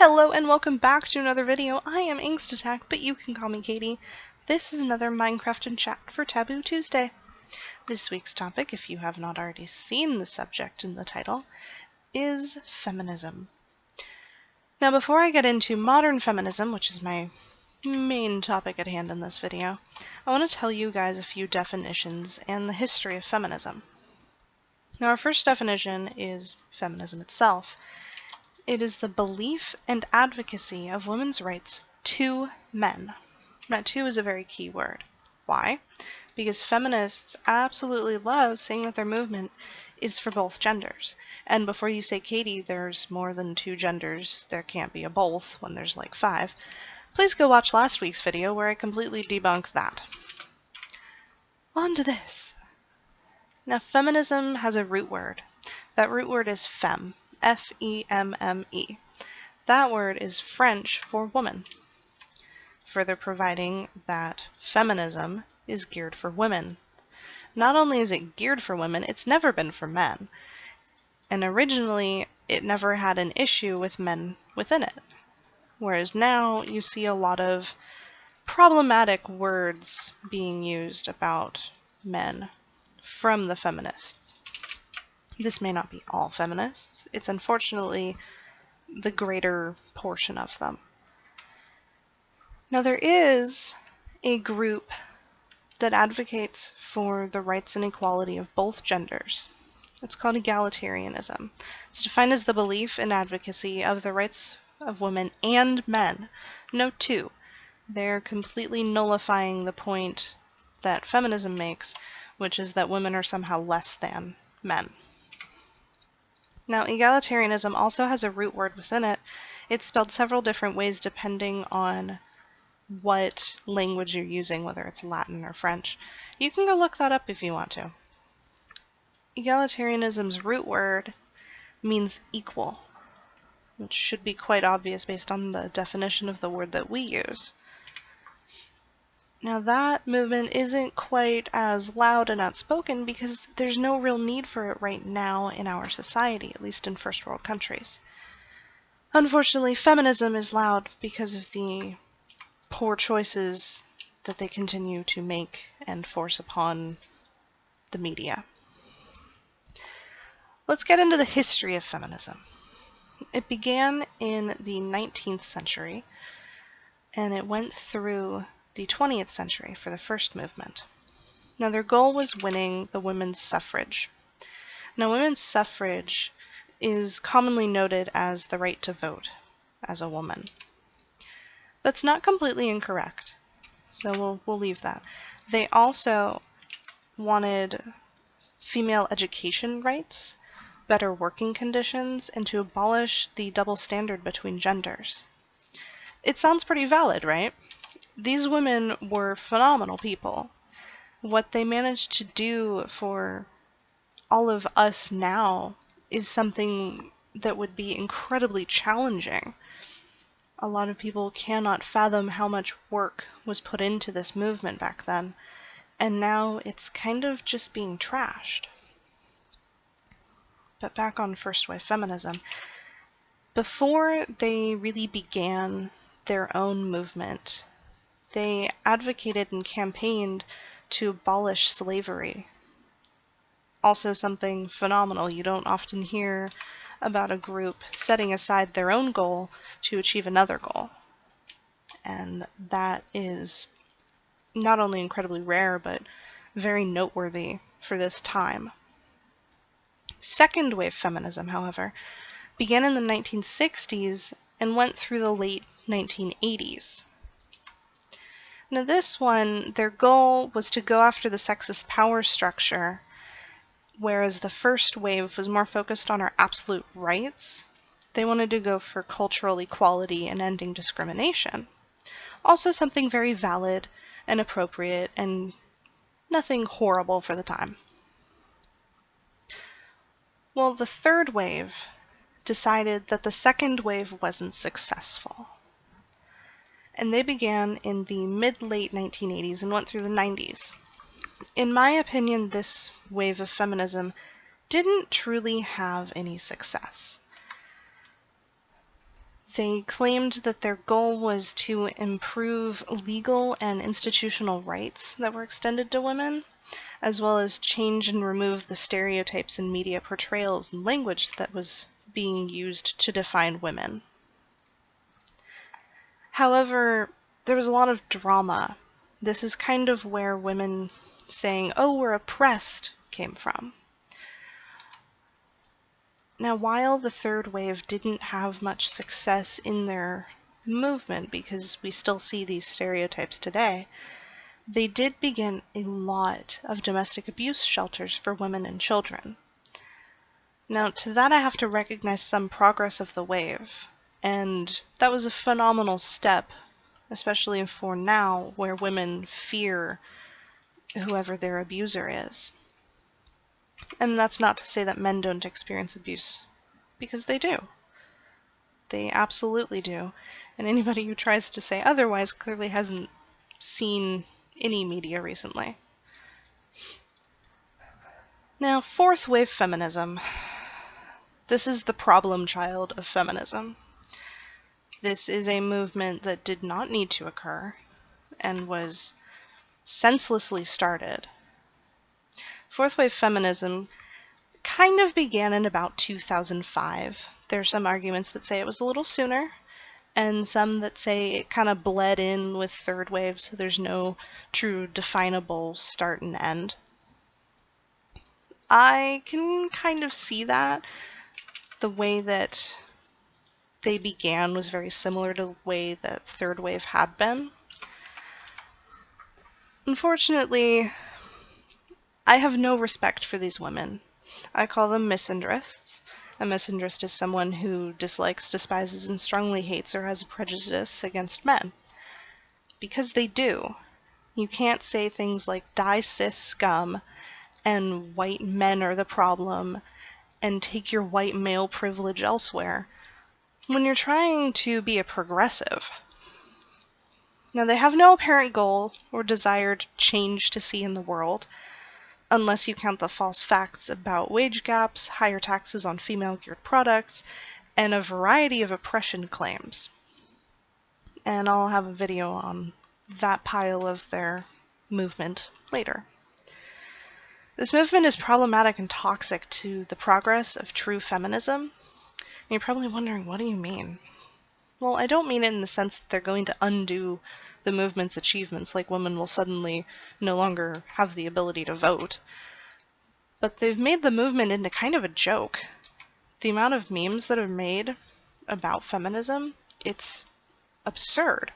Hello and welcome back to another video. I am Angst, but you can call me Katie. This is another Minecraft and chat for Taboo Tuesday. This week's topic, if you have not already seen the subject in the title, is feminism. Now before I get into modern feminism, which is my main topic at hand in this video, I want to tell you guys a few definitions and the history of feminism. Now our first definition is feminism itself. It is the belief and advocacy of women's rights to men. That "to" is a very key word. Why? Because feminists absolutely love saying that their movement is for both genders. And before you say, Katie, there's more than 2 genders, there can't be a both when there's like 5, please go watch last week's video where I completely debunk that. On to this. Now feminism has a root word. That root word is femme. F-E-M-M-E. That word is French for woman, further providing that feminism is geared for women. Not only is it geared for women, it's never been for men. And originally, it never had an issue with men within it. Whereas now, you see a lot of problematic words being used about men from the feminists. This may not be all feminists. It's unfortunately the greater portion of them. Now there is a group that advocates for the rights and equality of both genders. It's called egalitarianism. It's defined as the belief and advocacy of the rights of women and men. Note too, they're completely nullifying the point that feminism makes, which is that women are somehow less than men. Now, egalitarianism also has a root word within it. It's spelled several different ways depending on what language you're using, whether it's Latin or French. You can go look that up if you want to. Egalitarianism's root word means equal, which should be quite obvious based on the definition of the word that we use. Now that movement isn't quite as loud and outspoken because there's no real need for it right now in our society, at least in first world countries. Unfortunately, feminism is loud because of the poor choices that they continue to make and force upon the media. Let's get into the history of feminism. It began in the 19th century, and it went through the 20th century for the first movement. Now their goal was winning the women's suffrage. Now women's suffrage is commonly noted as the right to vote as a woman. That's not completely incorrect, so we'll leave that. They also wanted female education rights, better working conditions, and to abolish the double standard between genders. It sounds pretty valid, right? These women were phenomenal people. What they managed to do for all of us now is something that would be incredibly challenging. A lot of people cannot fathom how much work was put into this movement back then, and now it's kind of just being trashed. But back on first wave feminism, before they really began their own movement, they advocated and campaigned to abolish slavery. Also something phenomenal. You don't often hear about a group setting aside their own goal to achieve another goal. And that is not only incredibly rare, but very noteworthy for this time. Second wave feminism, however, began in the 1960s and went through the late 1980s. Now this one, their goal was to go after the sexist power structure, whereas the first wave was more focused on our absolute rights. They wanted to go for cultural equality and ending discrimination. Also something very valid and appropriate and nothing horrible for the time. Well, the third wave decided that the second wave wasn't successful. And they began in the mid-late 1980s and went through the 90s. In my opinion, this wave of feminism didn't truly have any success. They claimed that their goal was to improve legal and institutional rights that were extended to women, as well as change and remove the stereotypes in media portrayals and language that was being used to define women. However, there was a lot of drama. This is kind of where women saying, "Oh, we're oppressed," came from. Now, while the third wave didn't have much success in their movement, because we still see these stereotypes today, they did begin a lot of domestic abuse shelters for women and children. Now, to that I have to recognize some progress of the wave, and that was a phenomenal step, especially for now, where women fear whoever their abuser is. And that's not to say that men don't experience abuse, because they do. They absolutely do. And anybody who tries to say otherwise clearly hasn't seen any media recently. Now, fourth wave feminism. This is the problem child of feminism. This is a movement that did not need to occur and was senselessly started. Fourth wave feminism kind of began in about 2005. There are some arguments that say it was a little sooner, and some that say it kind of bled in with third wave, so there's no true definable start and end. I can kind of see that. The way that they began was very similar to the way that third wave had been. Unfortunately, I have no respect for these women. I call them misandrists. A misandrist is someone who dislikes, despises, and strongly hates or has a prejudice against men. Because they do. You can't say things like "die cis scum" and "white men are the problem" and "take your white male privilege elsewhere" when you're trying to be a progressive. Now, they have no apparent goal or desired change to see in the world, unless you count the false facts about wage gaps, higher taxes on female-geared products, and a variety of oppression claims. And I'll have a video on that pile of their movement later. This movement is problematic and toxic to the progress of true feminism. And you're probably wondering, what do you mean? Well, I don't mean it in the sense that they're going to undo the movement's achievements, like women will suddenly no longer have the ability to vote. But they've made the movement into kind of a joke. The amount of memes that are made about feminism, it's absurd.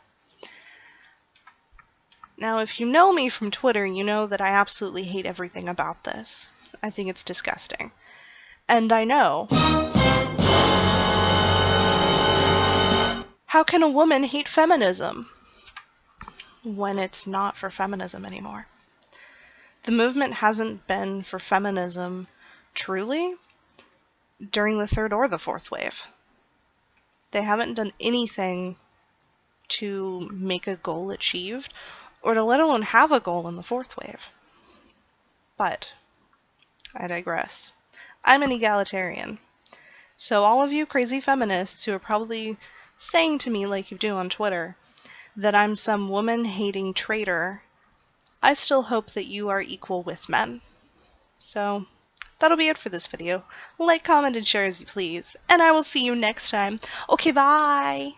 Now, if you know me from Twitter, you know that I absolutely hate everything about this. I think it's disgusting. And I know. How can a woman hate feminism when it's not for feminism anymore? The movement hasn't been for feminism truly during the third or the fourth wave. They haven't done anything to make a goal achieved, or to let alone have a goal in the fourth wave. But I digress. I'm an egalitarian. So all of you crazy feminists who are probably saying to me, like you do on Twitter, that I'm some woman-hating traitor, I still hope that you are equal with men. So that'll be it for this video. Like, comment, and share as you please, and I will see you next time. Okay, bye!